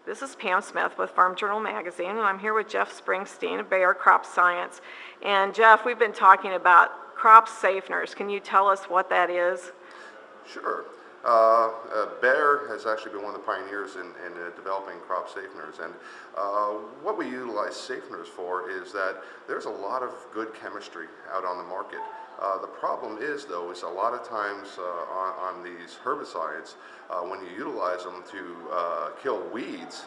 This is Pam Smith with Farm Journal Magazine, and I'm here with Jeff Springsteen of Bayer Crop Science. And Jeff, we've been talking about crop safeners. Can you tell us what that is? Sure. Bayer has actually been one of the pioneers in developing crop safeners, and what we utilize safeners for is that there's a lot of good chemistry out on the market. The problem is, though, is a lot of times on these herbicides, when you utilize them to kill weeds,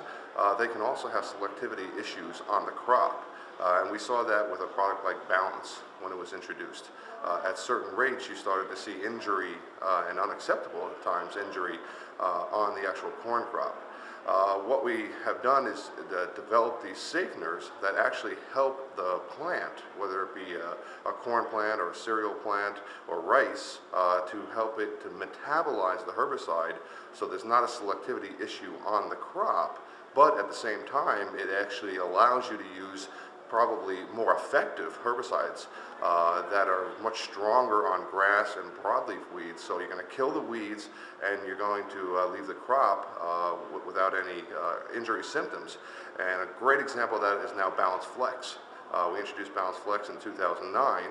they can also have selectivity issues on the crop. And we saw that with a product like Balance when it was introduced. At certain rates, you started to see injury, and unacceptable at times injury, on the actual corn crop. What we have done is develop these safeners that actually help the plant, whether it be a corn plant or a cereal plant or rice, to help it to metabolize the herbicide so there's not a selectivity issue on the crop, but at the same time it actually allows you to use probably more effective herbicides that are much stronger on grass and broadleaf weeds. So you're going to kill the weeds and you're going to leave the crop without any injury symptoms. And a great example of that is now Balance Flex. We introduced Balance Flex in 2009.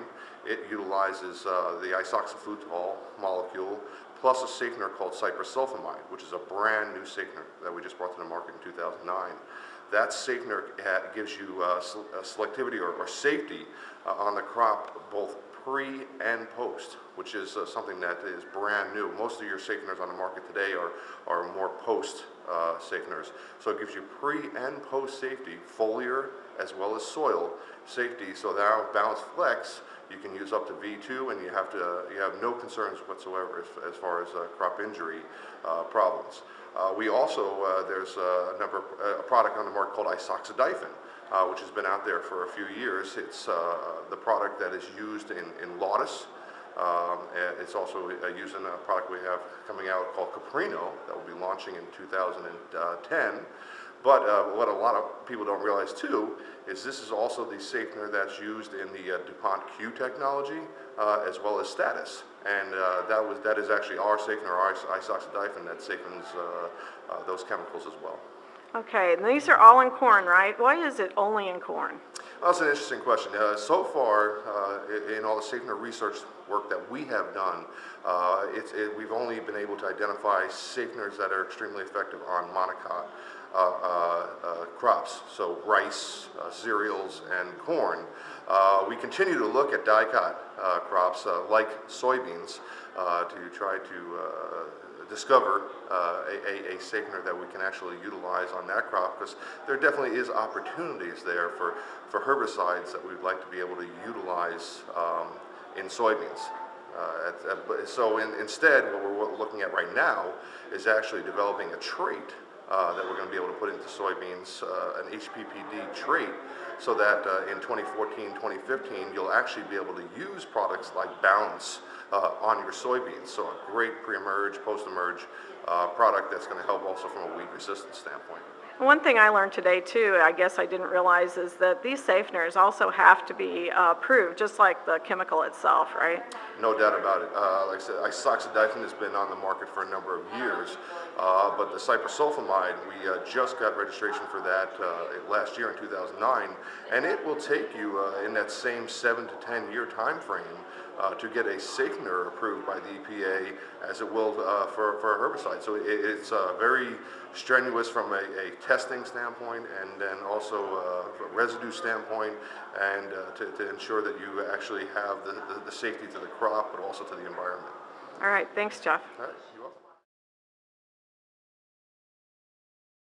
It utilizes the isoxaflutol molecule plus a safener called cyprosulfamide, which is a brand new safener that we just brought to the market in 2009. That safener gives you selectivity or safety on the crop both pre and post, which is something that is brand new. Most of your safeners on the market today are more post safeners. So it gives you pre and post safety, foliar as well as soil safety. So now Balance Flex, you can use up to V2, and you have no concerns whatsoever as far as crop injury problems. We also, there's a product on the market called isoxadifen, which has been out there for a few years. It's the product that is used in Lotus. It's also used in a product we have coming out called Caprino that will be launching in 2010. But what a lot of people don't realize too is this is also the safener that's used in the DuPont Q technology as well as Status. And that is actually our safener, our isoxadifen, that safens those chemicals as well. Okay, and these are all in corn, right? Why is it only in corn? Well, that's an interesting question. So far, in all the safener research work that we have done, we've only been able to identify safeners that are extremely effective on monocot crops, so rice, cereals, and corn. We continue to look at dicot crops like soybeans to try to discover a safener that we can actually utilize on that crop, because there definitely is opportunities there for herbicides that we'd like to be able to utilize in soybeans. So instead, what we're looking at right now is actually developing a trait that we're going to be able to put into soybeans, an HPPD trait, so that in 2014, 2015, you'll actually be able to use products like Balance on your soybeans. So a great pre-emerge, post-emerge product that's going to help also from a weed resistance standpoint. One thing I learned today too, I guess I didn't realize, is that these safeners also have to be approved, just like the chemical itself, right? No doubt about it. Like I said, isoxadifen has been on the market for a number of years, but the cyprosulfamide, we just got registration for that last year in 2009, and it will take you in that same 7 to 10 year time frame to get a safener approved by the EPA as it will for a herbicide. So it's very strenuous from a testing standpoint, and then also a residue standpoint, and to ensure that you actually have the safety to the crop, but also to the environment. All right, thanks, Jeff. All right, you're welcome.